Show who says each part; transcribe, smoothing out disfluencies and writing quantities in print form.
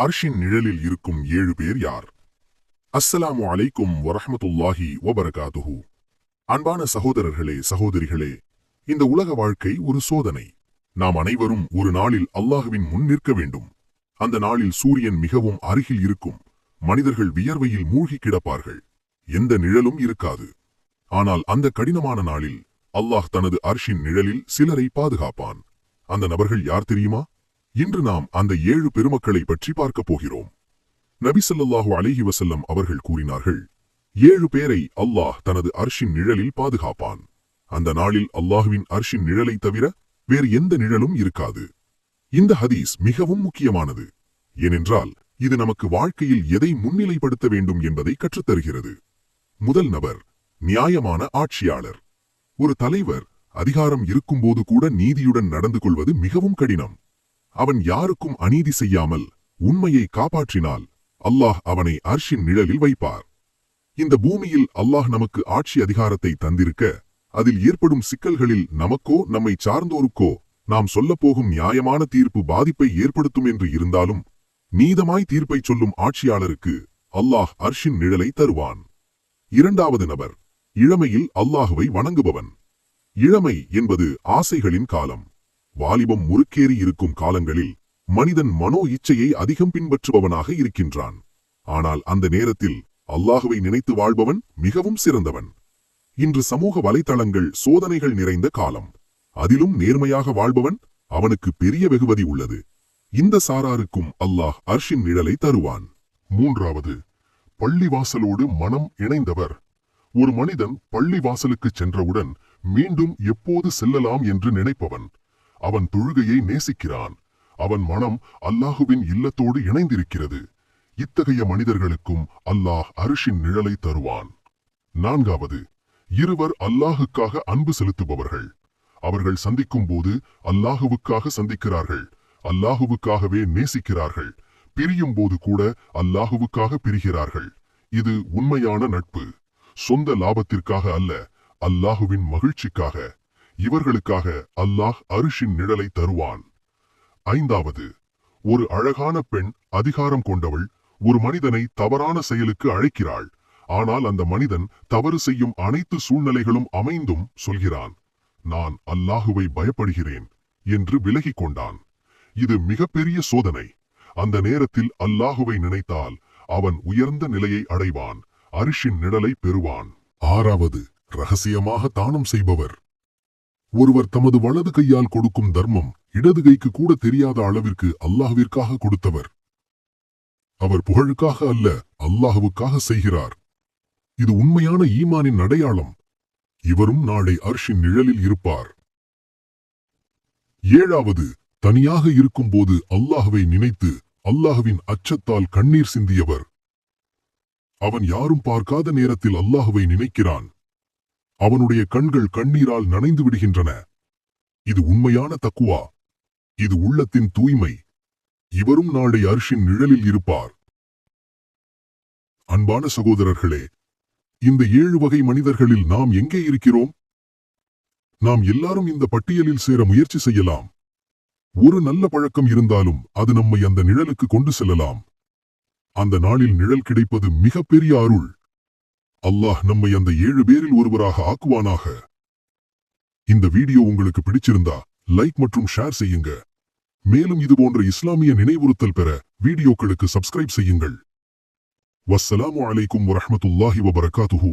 Speaker 1: அர்ஷின் நிழலில் இருக்கும் 7 பேர் யார்? அஸ்ஸலாமு அலைக்கும் வரஹ்மத்துல்லாஹி வபரகாதுஹு. அன்பான சகோதரர்களே, சகோதரிகளே, இந்த உலக வாழ்க்கை ஒரு சோதனை. நாம் அனைவரும் ஒரு நாளில் அல்லாஹுவின் முன் நிற்க வேண்டும். அந்த நாளில் சூரியன் மிகவும் அருகில் இருக்கும். மனிதர்கள் வியர்வையில் மூழ்கி கிடப்பார்கள். எந்த நிழலும் இருக்காது. ஆனால் அந்த கடினமான நாளில் அல்லாஹ் தனது அர்ஷின் நிழலில் சிலரை பாதுகாப்பான். அந்த நபர்கள் யார் தெரியுமா? இன்று நாம் அந்த 7 பெருமக்களை பற்றி பார்க்கப் போகிறோம். நபி ஸல்லல்லாஹு அலைஹி வஸல்லம் அவர்கள் கூறினார்கள், 7 பேரை அல்லாஹ் தனது அர்ஷின் நிழலில் பாதுகாப்பான். அந்த நாளில் அல்லாஹுவின் அர்ஷின் நிழலை தவிர வேறு எந்த நிழலும் இருக்காது. இந்த ஹதீஸ் மிகவும் முக்கியமானது. ஏனென்றால் இது நமக்கு வாழ்க்கையில் எதை முன்னிலைப்படுத்த வேண்டும் என்பதை கற்றுத்தருகிறது. முதல் நபர், நியாயமான ஆட்சியாளர். ஒரு தலைவர் அதிகாரம் இருக்கும்போது கூட நீதியுடன் நடந்து கொள்வது மிகவும் கடினம். அவன் யாருக்கும் அநீதி செய்யாமல் உண்மையை காப்பாற்றினால் அல்லாஹ் அவனை அர்ஷின் நிழலில் வைப்பார். இந்த பூமியில் அல்லாஹ் நமக்கு ஆட்சி அதிகாரத்தை தந்திருக்க, அதில் ஏற்படும் சிக்கல்களில் நமக்கோ நம்மை சார்ந்தோருக்கோ நாம் சொல்லப்போகும் நியாயமான தீர்ப்பு பாதிப்பை ஏற்படுத்தும் என்று இருந்தாலும், நீதமாய் தீர்ப்பை சொல்லும் ஆட்சியாளருக்கு அல்லாஹ் அர்ஷின் நிழலை தருவான். இரண்டாவது நபர், இளமையில் அல்லாஹுவை வணங்குபவன். இளமை என்பது ஆசைகளின் காலம். வாலிபம் முறுக்கேறி இருக்கும் காலங்களில் மனிதன் மனோ இச்சையை அதிகம் பின்பற்றுபவனாக இருக்கின்றான். ஆனால் அந்த நேரத்தில் அல்லாஹுவை நினைத்து வாழ்பவன் மிகவும் சிறந்தவன். இன்று சமூக வலைத்தளங்கள் சோதனைகள் நிறைந்த காலம். அதிலும் நேர்மையாக வாழ்பவன், அவனுக்கு பெரிய வெகுமதி உள்ளது. இந்த சாராருக்கும் அல்லாஹ் அர்ஷின் நிழலை தருவான். மூன்றாவது, பள்ளிவாசலோடு மனம் இணைந்தவர். ஒரு மனிதன் பள்ளிவாசலுக்கு சென்றவுடன் மீண்டும் எப்போது செல்லலாம் என்று நினைப்பவன். அவன் தொழுகையை நேசிக்கிறான். அவன் மனம் அல்லாஹுவின் இல்லத்தோடு இணைந்திருக்கிறது. இத்தகைய மனிதர்களுக்கும் அல்லாஹ் அர்ஷின் நிழலை தருவான். நான்காவது, இருவர் அல்லாஹுக்காக அன்பு செலுத்துபவர்கள். அவர்கள் சந்திக்கும் போது அல்லாஹுவுக்காக சந்திக்கிறார்கள். அல்லாஹுவுக்காகவே நேசிக்கிறார்கள். பிரியும் போது கூட அல்லாஹுவுக்காக பிரிகிறார்கள். இது உண்மையான நட்பு. சொந்த லாபத்திற்காக அல்ல, அல்லாஹுவின் மகிழ்ச்சிக்காக. இவர்களுக்காக அல்லாஹ் அர்ஷின் நிழலை தருவான். ஐந்தாவது, ஒரு அழகான பெண், அதிகாரம் கொண்டவள், ஒரு மனிதனை தவறான செயலுக்கு அழைக்கிறாள். ஆனால் அந்த மனிதன் தவறு செய்யும் அனைத்து சூழ்நிலைகளும் அமைந்தும் சொல்கிறான், நான் அல்லாஹுவை பயப்படுகிறேன் என்று விலகிக் கொண்டான். இது மிகப்பெரிய சோதனை. அந்த நேரத்தில் அல்லாஹுவை நினைத்தால் அவன் உயர்ந்த நிலையை அடைவான், அர்ஷின் நிழலை பெறுவான். ஆறாவது, ரகசியமாக தானம் செய்பவர். ஒருவர் தமது வலது கையால் கொடுக்கும் தர்மம் இடது கைக்கு கூட தெரியாத அளவிற்கு அல்லாஹ்விற்காக கொடுத்தவர். அவர் புகழுக்காக அல்ல, அல்லாஹுவுக்காக செய்கிறார். இது உண்மையான ஈமானின் அடையாளம். இவரும் நாளை அர்ஷின் நிழலில் இருப்பார். ஏழாவது, தனியாக இருக்கும்போது அல்லாஹுவை நினைத்து அல்லாஹுவின் அச்சத்தால் கண்ணீர் சிந்தியவர். அவன் யாரும் பார்க்காத நேரத்தில் அல்லாஹுவை நினைக்கிறான். அவனுடைய கண்கள் கண்ணீரால் நனைந்து விடுகின்றன. இது உண்மையான தக்குவா. இது உள்ளத்தின் தூய்மை. இவரும் நாளை அர்ஷின் நிழலில் இருப்பார். அன்பான சகோதரர்களே, இந்த 7 வகை மனிதர்களில் நாம் எங்கே இருக்கிறோம்? நாம் எல்லாரும் இந்த பட்டியலில் சேர முயற்சி செய்யலாம். ஒரு நல்ல பழக்கம் இருந்தாலும் அது நம்மை அந்த நிழலுக்கு கொண்டு செல்லலாம். அந்த நாளில் நிழல் கிடைப்பது மிகப்பெரிய அருள். அல்லாஹ் நம்மை அந்த 7 பேரில் ஒருவராக ஆக்குவானாக. இந்த வீடியோ உங்களுக்கு பிடிச்சிருந்தா லைக் மற்றும் ஷேர் செய்யுங்க. மேலும் இதுபோன்ற இஸ்லாமிய நினைவுறுத்தல் பெற வீடியோக்களுக்கு சப்ஸ்கிரைப் செய்யுங்கள். வஸ்ஸலாமு அலைக்கும் வரஹ்மத்துல்லாஹி வபரகாதுஹு.